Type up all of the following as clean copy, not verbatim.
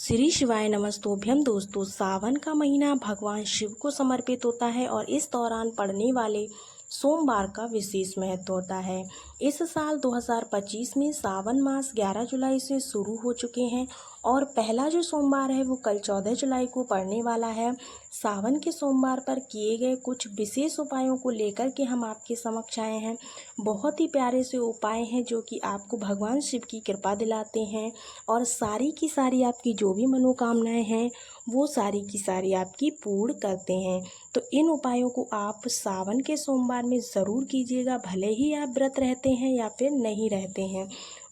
श्री शिवाय नमस्तोभ्यम। दोस्तों, सावन का महीना भगवान शिव को समर्पित होता है और इस दौरान पड़ने वाले सोमवार का विशेष महत्व होता है। इस साल 2025 में सावन मास 11 जुलाई से शुरू हो चुके हैं और पहला जो सोमवार है वो कल 14 जुलाई को पड़ने वाला है। सावन के सोमवार पर किए गए कुछ विशेष उपायों को लेकर के हम आपके समक्ष आए हैं। बहुत ही प्यारे से उपाय हैं जो कि आपको भगवान शिव की कृपा दिलाते हैं और सारी की सारी आपकी जो भी मनोकामनाएं हैं वो सारी की सारी आपकी पूर्ण करते हैं। तो इन उपायों को आप सावन के सोमवार में ज़रूर कीजिएगा, भले ही आप व्रत रहते हैं या फिर नहीं रहते हैं,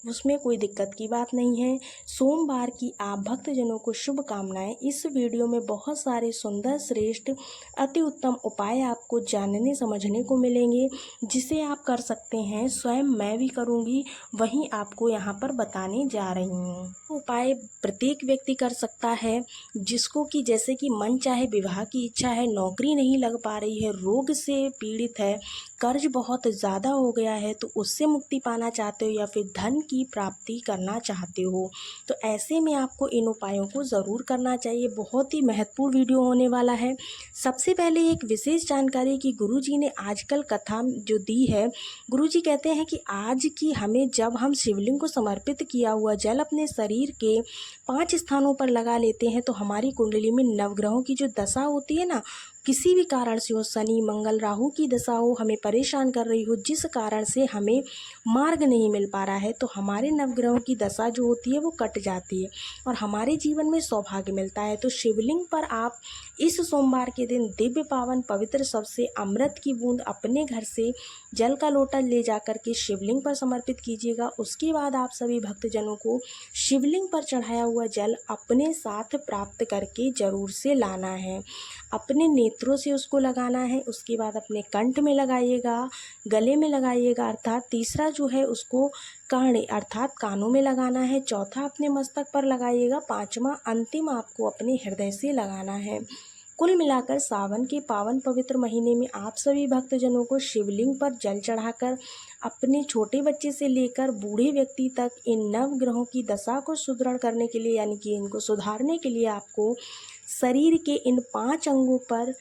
उसमें कोई दिक्कत की बात नहीं है। सोमवार की आप भक्तजनों को शुभकामनाएं। इस वीडियो में बहुत सारे सुंदर, श्रेष्ठ, अति उत्तम उपाय आपको जानने समझने को मिलेंगे जिसे आप कर सकते हैं। स्वयं मैं भी करूंगी, वहीं आपको यहाँ पर बताने जा रही हूँ। उपाय प्रत्येक व्यक्ति कर सकता है जिसको कि जैसे कि मन चाहे विवाह की इच्छा है, नौकरी नहीं लग पा रही है, रोग से पीड़ित है, कर्ज बहुत ज़्यादा हो गया है तो उससे मुक्ति पाना चाहते हो या फिर धन की प्राप्ति करना चाहते हो, तो ऐसे में आपको इन उपायों को ज़रूर करना चाहिए। बहुत ही महत्वपूर्ण वीडियो होने वाला है। सबसे पहले एक विशेष जानकारी कि गुरुजी ने आजकल कथा जो दी है, गुरुजी कहते हैं कि आज की हमें जब हम शिवलिंग को समर्पित किया हुआ जल अपने शरीर के 5 स्थानों पर लगा लेते हैं तो हमारी कुंडली में नवग्रहों की जो दशा होती है ना, किसी भी कारण से हो, शनि मंगल राहु की दशा हो, हमें परेशान कर रही हो, जिस कारण से हमें मार्ग नहीं मिल पा रहा है, तो हमारे नवग्रहों की दशा जो होती है वो कट जाती है और हमारे जीवन में सौभाग्य मिलता है। तो शिवलिंग पर आप इस सोमवार के दिन दिव्य पावन पवित्र सबसे अमृत की बूंद अपने घर से जल का लोटा ले जाकर के शिवलिंग पर समर्पित कीजिएगा। उसके बाद आप सभी भक्तजनों को शिवलिंग पर चढ़ाया हुआ जल अपने साथ प्राप्त करके जरूर से लाना है। अपने नेत्रों से उसको लगाना है, उसके बाद अपने कंठ में लगाइएगा, गले में लगाइएगा, अर्थात तीसरा जो है उसको कान अर्थात कानों में लगाना है, चौथा अपने मस्तक पर लगाइएगा, पांचवा अंतिम आपको अपने हृदय से लगाना है। कुल मिलाकर सावन के पावन पवित्र महीने में आप सभी भक्तजनों को शिवलिंग पर जल चढ़ाकर अपने छोटे बच्चे से लेकर बूढ़े व्यक्ति तक इन नवग्रहों की दशा को सुदृढ़ करने के लिए, यानी कि इनको सुधारने के लिए आपको शरीर के इन 5 अंगों पर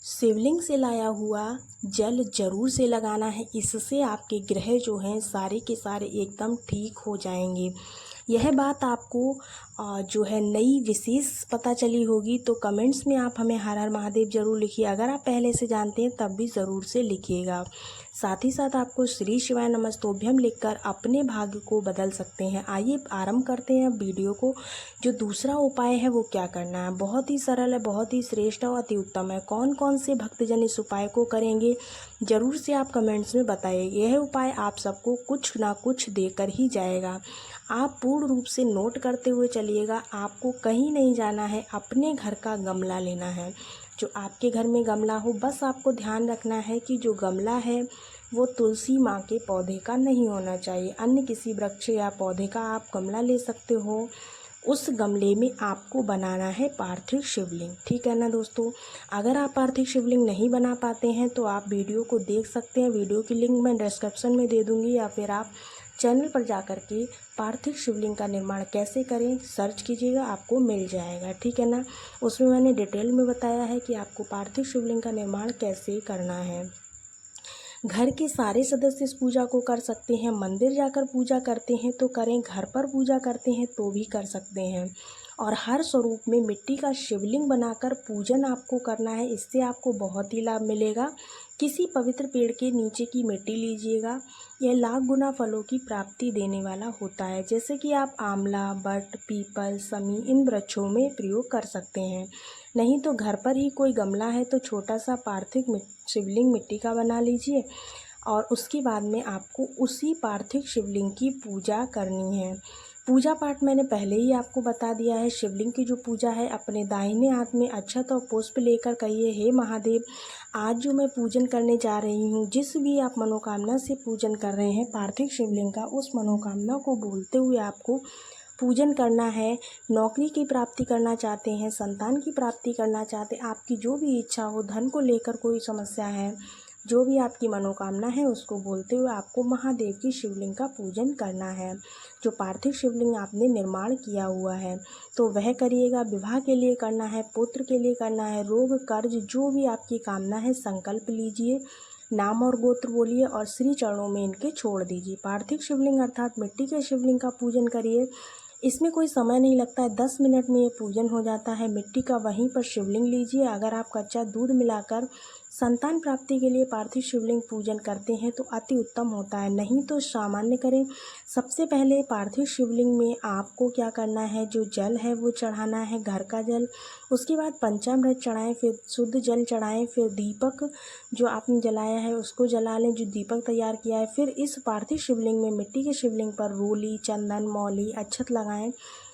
शिवलिंग से लाया हुआ जल जरूर से लगाना है। इससे आपके ग्रह जो हैं सारे के सारे एकदम ठीक हो जाएंगे। यह बात आपको जो है नई विशेष पता चली होगी तो कमेंट्स में आप हमें हर हर महादेव जरूर लिखिए। अगर आप पहले से जानते हैं तब भी ज़रूर से लिखिएगा। साथ ही साथ आपको श्री शिवाय नमस्तोभ्यम लिखकर अपने भाग्य को बदल सकते हैं। आइए आरंभ करते हैं वीडियो को। जो दूसरा उपाय है वो क्या करना है, बहुत ही सरल है, बहुत ही श्रेष्ठ और अति उत्तम है। कौन कौन से भक्तजन इस उपाय को करेंगे जरूर से आप कमेंट्स में बताइए। यह उपाय आप सबको कुछ ना कुछ देकर ही जाएगा। आप पूर्ण रूप से नोट करते हुए चलिएगा। आपको कहीं नहीं जाना है, अपने घर का गमला लेना है। जो आपके घर में गमला हो, बस आपको ध्यान रखना है कि जो गमला है वो तुलसी माँ के पौधे का नहीं होना चाहिए। अन्य किसी वृक्ष या पौधे का आप गमला ले सकते हो। उस गमले में आपको बनाना है पार्थिव शिवलिंग, ठीक है ना दोस्तों। अगर आप पार्थिव शिवलिंग नहीं बना पाते हैं तो आप वीडियो को देख सकते हैं। वीडियो की लिंक मैं डिस्क्रिप्शन में दे दूँगी या फिर आप चैनल पर जाकर के पार्थिव शिवलिंग का निर्माण कैसे करें सर्च कीजिएगा, आपको मिल जाएगा, ठीक है ना। उसमें मैंने डिटेल में बताया है कि आपको पार्थिव शिवलिंग का निर्माण कैसे करना है। घर के सारे सदस्य इस पूजा को कर सकते हैं। मंदिर जाकर पूजा करते हैं तो करें, घर पर पूजा करते हैं तो भी कर सकते हैं। और हर स्वरूप में मिट्टी का शिवलिंग बनाकर पूजन आपको करना है। इससे आपको बहुत ही लाभ मिलेगा। किसी पवित्र पेड़ के नीचे की मिट्टी लीजिएगा, यह लाख गुना फलों की प्राप्ति देने वाला होता है। जैसे कि आप आंवला, बट, पीपल, समी इन वृक्षों में प्रयोग कर सकते हैं। नहीं तो घर पर ही कोई गमला है तो छोटा सा पार्थिव शिवलिंग मिट्टी का बना लीजिए और उसके बाद में आपको उसी पार्थिव शिवलिंग की पूजा करनी है। पूजा पाठ मैंने पहले ही आपको बता दिया है। शिवलिंग की जो पूजा है, अपने दाहिने हाथ में अक्षत और पुष्प लेकर कहिए, हे महादेव, आज जो मैं पूजन करने जा रही हूँ, जिस भी आप मनोकामना से पूजन कर रहे हैं पार्थिव शिवलिंग का, उस मनोकामना को बोलते हुए आपको पूजन करना है। नौकरी की प्राप्ति करना चाहते हैं, संतान की प्राप्ति करना चाहते हैं, आपकी जो भी इच्छा हो, धन को लेकर कोई समस्या है, जो भी आपकी मनोकामना है उसको बोलते हुए आपको महादेव की शिवलिंग का पूजन करना है। जो पार्थिव शिवलिंग आपने निर्माण किया हुआ है तो वह करिएगा। विवाह के लिए करना है, पुत्र के लिए करना है, रोग कर्ज जो भी आपकी कामना है संकल्प लीजिए, नाम और गोत्र बोलिए और श्री चरणों में इनके छोड़ दीजिए। पार्थिव शिवलिंग अर्थात मिट्टी के शिवलिंग का पूजन करिए। इसमें कोई समय नहीं लगता है, 10 मिनट में ये पूजन हो जाता है। मिट्टी का वहीं पर शिवलिंग लीजिए। अगर आप कच्चा दूध मिलाकर संतान प्राप्ति के लिए पार्थिव शिवलिंग पूजन करते हैं तो अति उत्तम होता है, नहीं तो सामान्य करें। सबसे पहले पार्थिव शिवलिंग में आपको क्या करना है, जो जल है वो चढ़ाना है, घर का जल। उसके बाद पंचामृत चढ़ाएं, फिर शुद्ध जल चढ़ाएं, फिर दीपक जो आपने जलाया है उसको जला लें, जो दीपक तैयार किया है। फिर इस पार्थिव शिवलिंग में, मिट्टी के शिवलिंग पर रोली, चंदन, मौली, अक्षत लगाएं।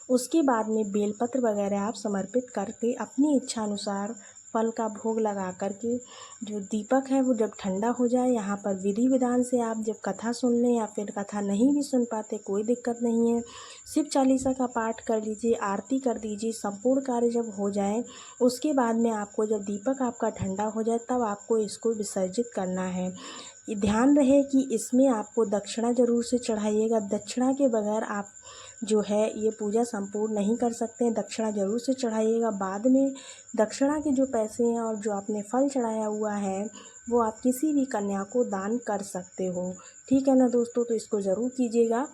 उसके बाद में बेलपत्र वगैरह आप समर्पित करके अपनी इच्छा अनुसार फल का भोग लगा करके जो दीपक है वो जब ठंडा हो जाए, यहाँ पर विधि विधान से आप जब कथा सुन लें या फिर कथा नहीं भी सुन पाते कोई दिक्कत नहीं है, शिव चालीसा का पाठ कर लीजिए, आरती कर दीजिए। संपूर्ण कार्य जब हो जाए उसके बाद में आपको जब दीपक आपका ठंडा हो जाए तब आपको इसको विसर्जित करना है। ये ध्यान रहे कि इसमें आपको दक्षिणा जरूर से चढ़ाइएगा। दक्षिणा के बगैर आप जो है ये पूजा संपूर्ण नहीं कर सकते हैं, दक्षिणा जरूर से चढ़ाइएगा। बाद में दक्षिणा के जो पैसे हैं और जो आपने फल चढ़ाया हुआ है वो आप किसी भी कन्या को दान कर सकते हो। ठीक है ना दोस्तों, तो इसको ज़रूर कीजिएगा।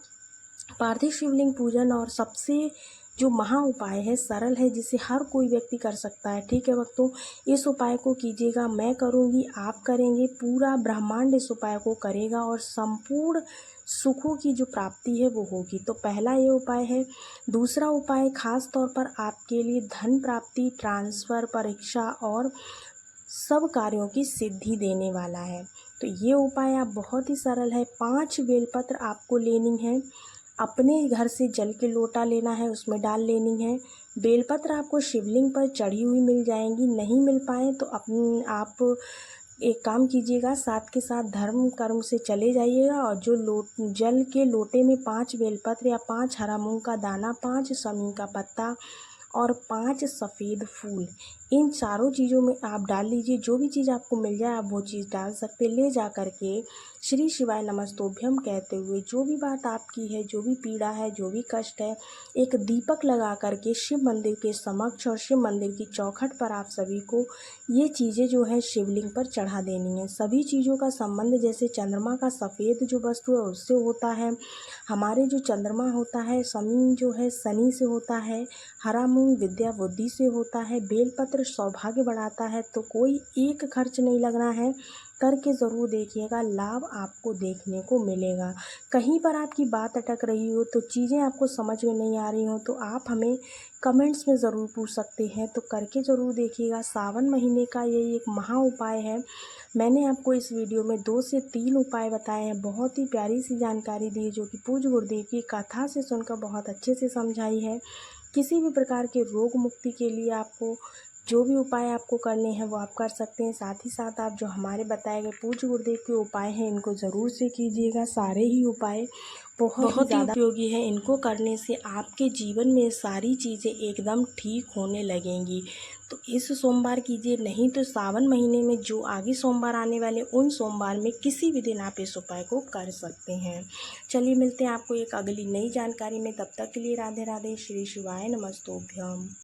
पार्थिव शिवलिंग पूजन और सबसे जो महा उपाय है, सरल है, जिसे हर कोई व्यक्ति कर सकता है। ठीक है भक्तों, इस उपाय को कीजिएगा, मैं करूँगी, आप करेंगे, पूरा ब्रह्मांड इस उपाय को करेगा और संपूर्ण सुखों की जो प्राप्ति है वो होगी। तो पहला ये उपाय है। दूसरा उपाय खास तौर पर आपके लिए धन प्राप्ति, ट्रांसफ़र, परीक्षा और सब कार्यों की सिद्धि देने वाला है। तो ये उपाय आप बहुत ही सरल है। 5 बेलपत्र आपको लेनी है, अपने घर से जल के लोटा लेना है, उसमें डाल लेनी है। बेलपत्र आपको शिवलिंग पर चढ़ी हुई मिल जाएंगी, नहीं मिल पाए तो आप एक काम कीजिएगा, साथ के साथ धर्म कर्म से चले जाइएगा और जो जल के लोटे में 5 बेलपत्र या 5 हरा मूंग का दाना, 5 समी का पत्ता और 5 सफ़ेद फूल, इन चारों चीज़ों में आप डाल लीजिए। जो भी चीज़ आपको मिल जाए आप वो चीज़ डाल सकते। ले जा कर के श्री शिवाय नमस्तोभ्यम कहते हुए जो भी बात आपकी है, जो भी पीड़ा है, जो भी कष्ट है, एक दीपक लगा करके शिव मंदिर के समक्ष और शिव मंदिर की चौखट पर आप सभी को ये चीज़ें जो है शिवलिंग पर चढ़ा देनी है। सभी चीज़ों का संबंध जैसे चंद्रमा का सफ़ेद जो वस्तु है उससे होता है, हमारे जो चंद्रमा होता है, समी जो है शनि से होता है, हरा मूंग विद्या बुद्धि से होता है, बेलपत्र सौभाग्य बढ़ाता है। तो कोई एक खर्च नहीं लगना है, करके ज़रूर देखिएगा, लाभ आपको देखने को मिलेगा। कहीं पर आपकी बात अटक रही हो, तो चीज़ें आपको समझ में नहीं आ रही हो तो आप हमें कमेंट्स में ज़रूर पूछ सकते हैं, तो करके ज़रूर देखिएगा। सावन महीने का ये एक महा उपाय है। मैंने आपको इस वीडियो में 2 से 3 उपाय बताए हैं, बहुत ही प्यारी सी जानकारी दी जो कि पूज्य गुरुदेव की कथा से सुनकर बहुत अच्छे से समझाई है। किसी भी प्रकार के रोग मुक्ति के लिए आपको जो भी उपाय आपको करने हैं वो आप कर सकते हैं। साथ ही साथ आप जो हमारे बताए गए पूज्य गुरुदेव के उपाय हैं इनको ज़रूर से कीजिएगा। सारे ही उपाय बहुत ही ज़्यादा उपयोगी है। इनको करने से आपके जीवन में सारी चीज़ें एकदम ठीक होने लगेंगी। तो इस सोमवार कीजिए, नहीं तो सावन महीने में जो आगे सोमवार आने वाले उन सोमवार में किसी भी दिन आप इस उपाय को कर सकते हैं। चलिए मिलते हैं आपको एक अगली नई जानकारी में, तब तक के लिए राधे राधे। श्री शिवाय नमस्तोभ्यम।